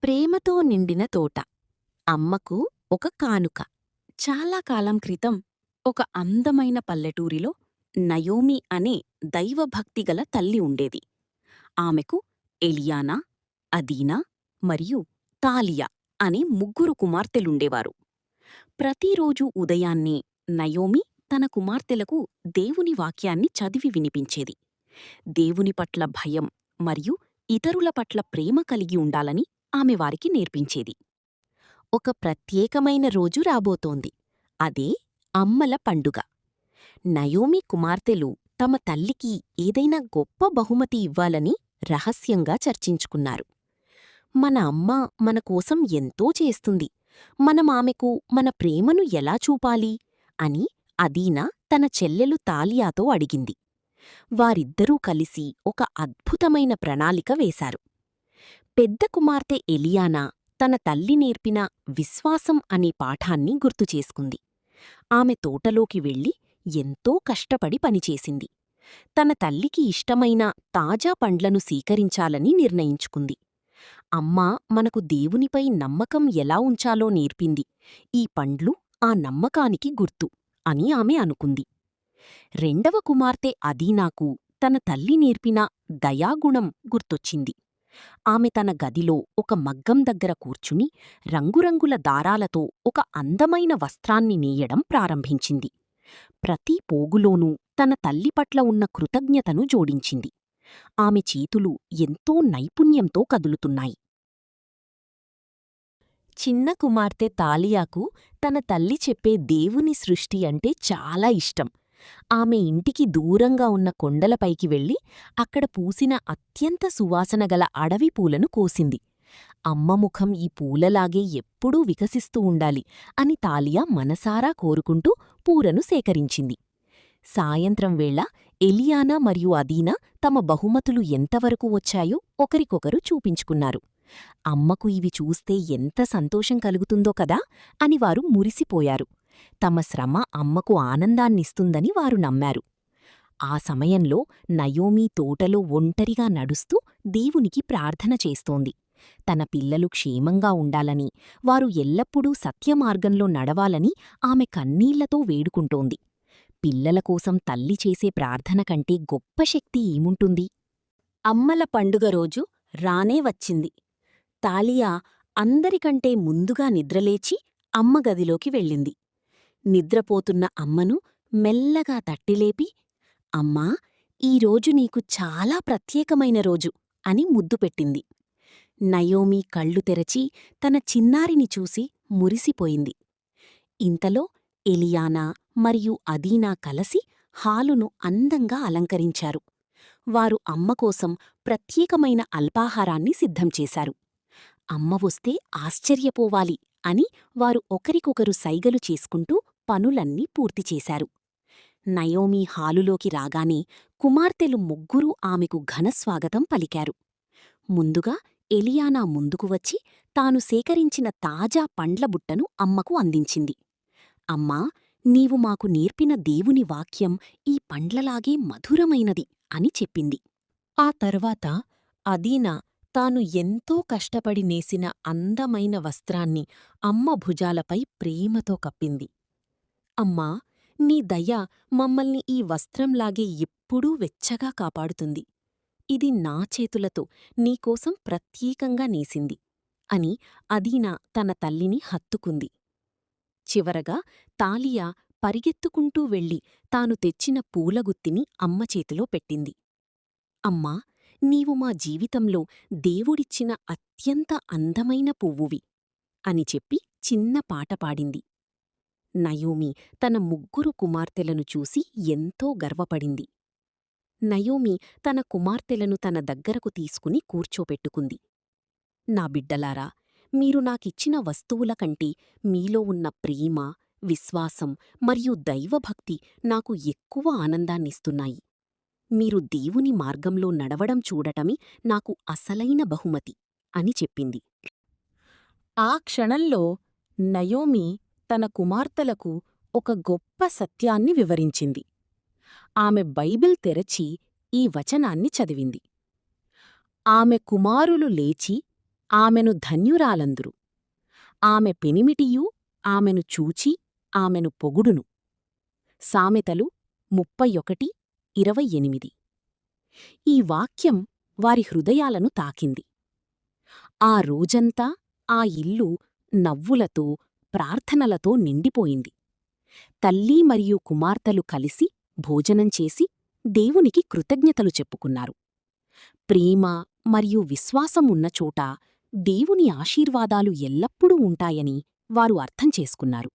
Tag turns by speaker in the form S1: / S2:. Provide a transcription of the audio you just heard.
S1: ప్రేమతో నిండిన తోట. అమ్మకు ఒక కానుక. చాలా కాలం క్రితం ఒక అందమైన పల్లెటూరిలో నయోమి అనే దైవభక్తిగల తల్లి ఉండేది. ఆమెకు ఎలియానా, అదీనా మరియు తాలియా అనే ముగ్గురు కుమార్తెలుండేవారు. ప్రతిరోజూ ఉదయాన్నే నయోమి తన కుమార్తెలకు దేవుని వాక్యాన్ని చదివి వినిపించేది. దేవుని పట్ల భయం మరియు ఇతరుల పట్ల ప్రేమ కలిగి ఉండాలని ఆమె వారికి నేర్పించేది. ఒక ప్రత్యేకమైన రోజు రాబోతోంది. అదే అమ్మల పండుగ. నయోమి కుమార్తెలు తమ తల్లికి ఏదైనా గొప్ప బహుమతి ఇవ్వాలని రహస్యంగా చర్చించుకున్నారు. మన అమ్మ మన కోసం ఎంతో చేస్తుంది, మనం ఆమెకు మన ప్రేమను ఎలా చూపాలి అని అదీనా తన చెల్లెలు తాలియాతో అడిగింది. వారిద్దరూ కలిసి ఒక అద్భుతమైన ప్రణాళిక వేశారు. పెద్ద కుమార్తె ఎలియానా తన తల్లి నేర్పిన విశ్వాసం అనే పాఠాన్ని గుర్తుచేసుకుంది. ఆమె తోటలోకి వెళ్లి ఎంతో కష్టపడి పనిచేసింది. తన తల్లికి ఇష్టమైన తాజా పండ్లను సేకరించాలని నిర్ణయించుకుంది. అమ్మా మనకు దేవునిపై నమ్మకం ఎలా ఉంచాలో నేర్పింది, ఈ పండ్లు ఆ నమ్మకానికి గుర్తు అని ఆమె అనుకుంది. రెండవ కుమార్తె అదీనాకు తన తల్లి నేర్పిన దయాగుణం గుర్తొచ్చింది. ఆమె తన గదిలో ఒక మగ్గం దగ్గర కూర్చుని రంగురంగుల దారాలతో ఒక అందమైన వస్త్రాన్ని నేయడం ప్రారంభించింది. ప్రతి పోగులోనూ తన తల్లి పట్ల ఉన్న కృతజ్ఞతను జోడించింది. ఆమె చేతులు ఎంతో నైపుణ్యంతో కదులుతున్నాయి. చిన్న కుమార్తె తాలియాకు తన తల్లి చెప్పే దేవుని సృష్టి అంటే చాలా ఇష్టం. ఆమె ఇంటికి దూరంగా ఉన్న కొండలపైకి వెళ్లి అక్కడ పూసిన అత్యంత సువాసనగల అడవి పూలను కోసింది. అమ్మ ముఖం ఈ పూలలాగే ఎప్పుడూ వికసిస్తూ ఉండాలి అని తాలియా మనసారా కోరుకుంటూ పూలను సేకరించింది. సాయంత్రం వేళ ఎలియానా మరియు అదీనా తమ బహుమతులు ఎంతవరకు వచ్చాయో ఒకరికొకరు చూపించుకున్నారు. అమ్మకు ఇవి చూస్తే ఎంత సంతోషం కలుగుతుందో కదా అని వారు మురిసిపోయారు. తమ శ్రమ అమ్మకు ఆనందాన్నిస్తుందని వారు నమ్మారు. ఆ సమయంలో నయోమి తోటలో ఒంటరిగా నడుస్తూ దేవునికి ప్రార్థన చేస్తోంది. తన పిల్లలు క్షేమంగా ఉండాలని, వారు ఎల్లప్పుడూ సత్యమార్గంలో నడవాలని ఆమె కన్నీళ్లతో వేడుకుంటోంది. పిల్లల కోసం తల్లి చేసే ప్రార్థన కంటే గొప్ప శక్తి ఏముంటుంది? అమ్మల పండుగ రోజు రానే వచ్చింది. తాలియా అందరికంటే ముందుగా నిద్రలేచి అమ్మ గదిలోకి వెళ్ళింది. నిద్రపోతున్న అమ్మను మెల్లగా తట్టిలేపి, అమ్మా, ఈరోజు నీకు చాలా ప్రత్యేకమైన రోజు అని ముద్దు పెట్టింది. నయోమి కళ్ళు తెరచి తన చిన్నారిని చూసి మురిసిపోయింది. ఇంతలో ఎలియానా మరియు అదీనా కలసి హాలును అందంగా అలంకరించారు. వారు అమ్మకోసం ప్రత్యేకమైన అల్పాహారాన్ని సిద్ధం చేశారు. అమ్మ వస్తే ఆశ్చర్యపోవాలి అని వారు ఒకరికొకరు సైగలు చేసుకుంటూ పనులన్నీ పూర్తిచేశారు. నయోమి హాలులోకి రాగానే కుమార్తెలు ముగ్గురూ ఆమెకు ఘనస్వాగతం పలికారు. ముందుగా ఎలియానా ముందుకు వచ్చి తాను సేకరించిన తాజా పండ్ల బుట్టను అమ్మకు అందించింది. అమ్మా, నీవు మాకు నేర్పిన దేవుని వాక్యం ఈ పండ్లలాగే మధురమైనది అని చెప్పింది. ఆ తర్వాత అదీనా తాను ఎంతో కష్టపడి నేసిన అందమైన వస్త్రాన్ని అమ్మ భుజాలపై ప్రేమతో కప్పింది. అమ్మా, నీ దయ మమ్మల్ని ఈ వస్త్రంలాగే ఎప్పుడూ వెచ్చగా కాపాడుతుంది. ఇది నా చేతులతో నీకోసం ప్రత్యేకంగా నేసింది అని అదీనా తన తల్లిని హత్తుకుంది. చివరగా తాలియా పరిగెత్తుకుంటూ వెళ్లి తాను తెచ్చిన పూలగుత్తిని అమ్మ చేతిలో పెట్టింది. అమ్మా, నీవు మా జీవితంలో దేవుడిచ్చిన అత్యంత అందమైన పువ్వువి అని చెప్పి చిన్న పాట పాడింది. నయోమి తన ముగ్గురు కుమార్తెలను చూసి ఎంతో గర్వపడింది. నయోమి తన కుమార్తెలను తన దగ్గరకు తీసుకుని కూర్చోపెట్టుకుంది. నా బిడ్డలారా, మీరు నాకిచ్చిన వస్తువుల కంటే మీలో ఉన్న ప్రేమ, విశ్వాసం మరియు దైవభక్తి నాకు ఎక్కువ ఆనందాన్నిస్తున్నాయి. మీరు దేవుని మార్గంలో నడవడం చూడటమే నాకు అసలైన బహుమతి అని చెప్పింది. ఆ క్షణంలో నయోమి తన కుమార్తెలకు ఒక గొప్ప సత్యాన్ని వివరించింది. ఆమె బైబిల్ తెరచి ఈ వచనాన్ని చదివింది. ఆమె కుమారులు లేచి ఆమెను ధన్యురాలందురు. ఆమె పెనిమిటియు ఆమెను చూచి ఆమెను పొగుడును. సామెతలు 31:28. ఈ వాక్యం వారి హృదయాలను తాకింది. ఆ రోజంతా ఆ ఇల్లు నవ్వులతో, ప్రార్థనలతో నిండిపోయింది. తల్లీ మరియు కుమార్తెలు కలిసి భోజనం చేసి దేవునికి కృతజ్ఞతలు చెప్పుకున్నారు. ప్రేమ మరియు విశ్వాసం ఉన్నచోట దేవుని ఆశీర్వాదాలు ఎల్లప్పుడూ ఉంటాయని వారు అర్థం చేసుకున్నారు.